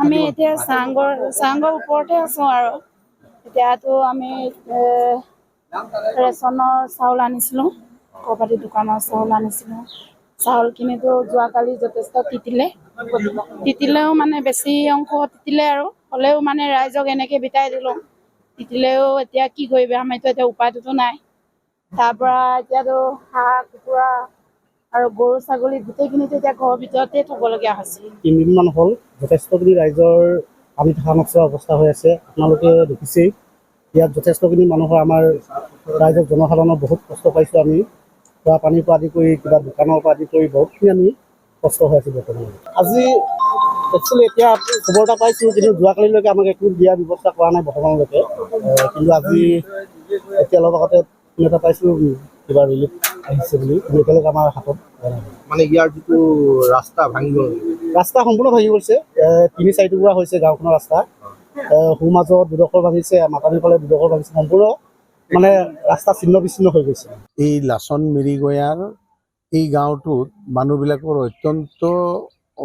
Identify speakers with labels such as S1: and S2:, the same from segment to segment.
S1: আমি এতিয়া চাংঘৰ ওপৰতে আছো আৰু এতিয়াতো আমি ৰেচনৰ চাউল আনিছিলোঁ, ক'ৰবাত দোকানৰ চাউল আনিছিলোঁ। চাউলখিনিতো যোৱাকালি যথেষ্ট তিতিলেও মানে বেছি অংশ তিতিলে আৰু হ'লেও মানে ৰাইজক এনেকৈ বিটাই দিলোঁ। তিতিলেও এতিয়া কি কৰিবি, আমিতো এতিয়া উপায়টোতো নাই। তাৰপৰা এতিয়াতো হাঁহ কুকুৰা আৰু গৰু ছাগলী গোটেইখিনিতো এতিয়া ঘৰৰ ভিতৰতে থ'বলগীয়া হৈছে।
S2: 3 দিনমান হ'ল যথেষ্টখিনি ৰাইজৰ পানী থকা নচৰা অৱস্থা হৈ আছে। আপোনালোকে দেখিছেই ইয়াত যথেষ্টখিনি মানুহৰ আমাৰ ৰাইজৰ জনসাধাৰণৰ বহুত কষ্ট পাইছোঁ আমি। খোৱা পানীৰ পৰা আদি কৰি কিবা দোকানৰ পৰা আদি কৰি বহুতখিনি আমি কষ্ট হৈ আছোঁ বৰ্তমান। আজি একচুৱেলি এতিয়া খবৰ এটা পাইছোঁ, কিন্তু যোৱাকালিলৈকে আমাক একো দিয়াৰ ব্যৱস্থা কৰা নাই বৰ্তমানলৈকে। কিন্তু আজি এতিয়া অলপ আগতে এটা পাইছোঁ কিবা ৰিলিফ আহিছে বুলি, কিন্তু এতিয়ালৈকে আমাৰ হাতত
S3: মানে ইয়াৰ যিটো ৰাস্তা ভাঙি গ'ল,
S2: ৰাস্তা সম্পূৰ্ণ ভাঙি গৈছে। 3-4 টুকুৰা হৈছে গাঁওখনৰ ৰাস্তা। সোঁ মাজত দুডোখৰ ভাঙিছে, মাতানীৰ ফালে দুডোখৰ ভাঙিছে, সম্পূৰ্ণ মানে ৰাস্তা ছিন্ন বিচ্ছিন্ন হৈ গৈছে।
S4: এই লাচন মেৰিগয়াৰ এই গাঁওটোত মানুহবিলাকৰ অত্যন্ত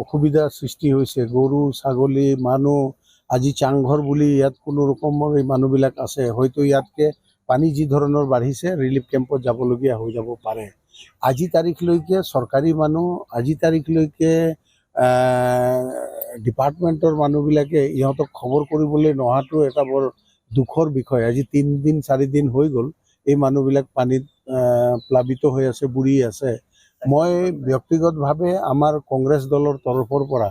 S4: অসুবিধাৰ সৃষ্টি হৈছে। গৰু ছাগলী মানুহ আজি চাংঘৰ বুলি ইয়াত কোনো ৰকমৰ এই মানুহবিলাক আছে। হয়তো ইয়াতকৈ পানী যি ধৰণৰ বাঢ়িছে ৰিলিফ কেম্পত যাবলগীয়া হৈ যাব পাৰে। আজি তাৰিখলৈকে চৰকাৰী মানুহ, আজি তাৰিখলৈকে ডিপাৰ্টমেণ্টৰ মানুহবিলাকে ইহঁতক খবৰ কৰিবলৈ নহাটো এটা বৰ দুখৰ বিষয়। আজি 3 দিন 4 দিন হৈ গ'ল এই মানুহবিলাক পানীত প্লাবিত হৈ আছে, বুৰি আছে। মই ব্যক্তিগতভাৱে আমাৰ কংগ্ৰেছ দলৰ তৰফৰ পৰা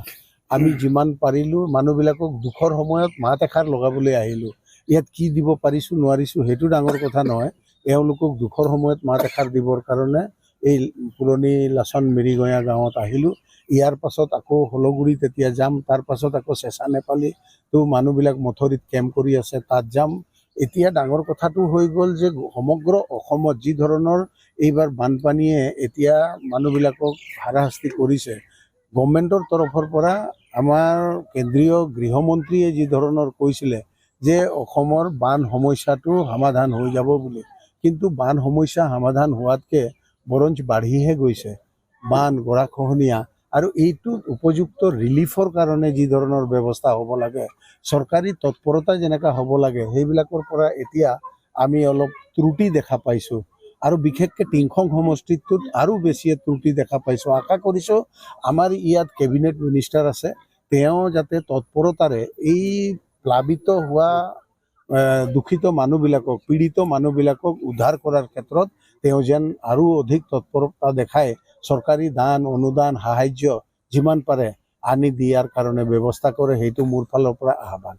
S4: আমি যিমান পাৰিলোঁ মানুহবিলাকক দুখৰ সময়ত মাত এষাৰ লগাবলৈ আহিলোঁ। ইয়াত কি দিব পাৰিছোঁ নোৱাৰিছোঁ সেইটো ডাঙৰ কথা নহয়, এওঁলোকক দুখৰ সময়ত মাত এষাৰ দিবৰ কাৰণে এই পুৰণি লাচন মেৰিগয়া গাঁৱত আহিলোঁ। ইয়াৰ পাছত আকৌ হলগুৰিত এতিয়া যাম, তাৰ পাছত আকৌ চেঁচা নেপালী তো মানুহবিলাক মথৰিত কেম্প কৰি আছে, তাত যাম। এতিয়া ডাঙৰ কথাটো হৈ গ'ল যে সমগ্ৰ অসমত যি ধৰণৰ এইবাৰ বানপানীয়ে এতিয়া মানুহবিলাকক হাৰাশাস্তি কৰিছে, গভৰ্ণমেণ্টৰ তৰফৰ পৰা আমাৰ কেন্দ্ৰীয় গৃহমন্ত্ৰীয়ে যি ধৰণৰ কৈছিলে যে অসমৰ বান সমস্যাটো সমাধান হৈ যাব বুলি, কিন্তু বান সমস্যা সমাধান হোৱাতকৈ বৰঞ্চ বাঢ়িহে গৈছে। বান গৰাখহনীয়া আৰু এইটোত উপযুক্ত ৰিলিফৰ কাৰণে যি ধৰণৰ ব্যৱস্থা হ'ব লাগে, চৰকাৰী তৎপৰতা যেনেকৈ হ'ব লাগে, সেইবিলাকৰ পৰা এতিয়া আমি অলপ ত্ৰুটি দেখা পাইছোঁ। আৰু বিশেষকৈ টিংখং সমষ্টিটোত আৰু বেছি ত্ৰুটি দেখা পাইছোঁ। আশা কৰিছোঁ আমাৰ ইয়াত কেবিনেট মিনিষ্টাৰ আছে, তেওঁ যাতে তৎপৰতাৰে এই প্লাবিত হোৱা দূষিত মানুহবিলাকক, পীড়িত মানুহবিলাকক উদ্ধাৰ কৰাৰ ক্ষেত্ৰত তেওঁ যেন আৰু অধিক তৎপৰতা দেখায়, চৰকাৰী দান অনুদান সাহাৰ্য যিমান পাৰে আনি দিয়াৰ কাৰণে ব্যৱস্থা কৰে, সেইটো মোৰ ফালৰ পৰা আহ্বান।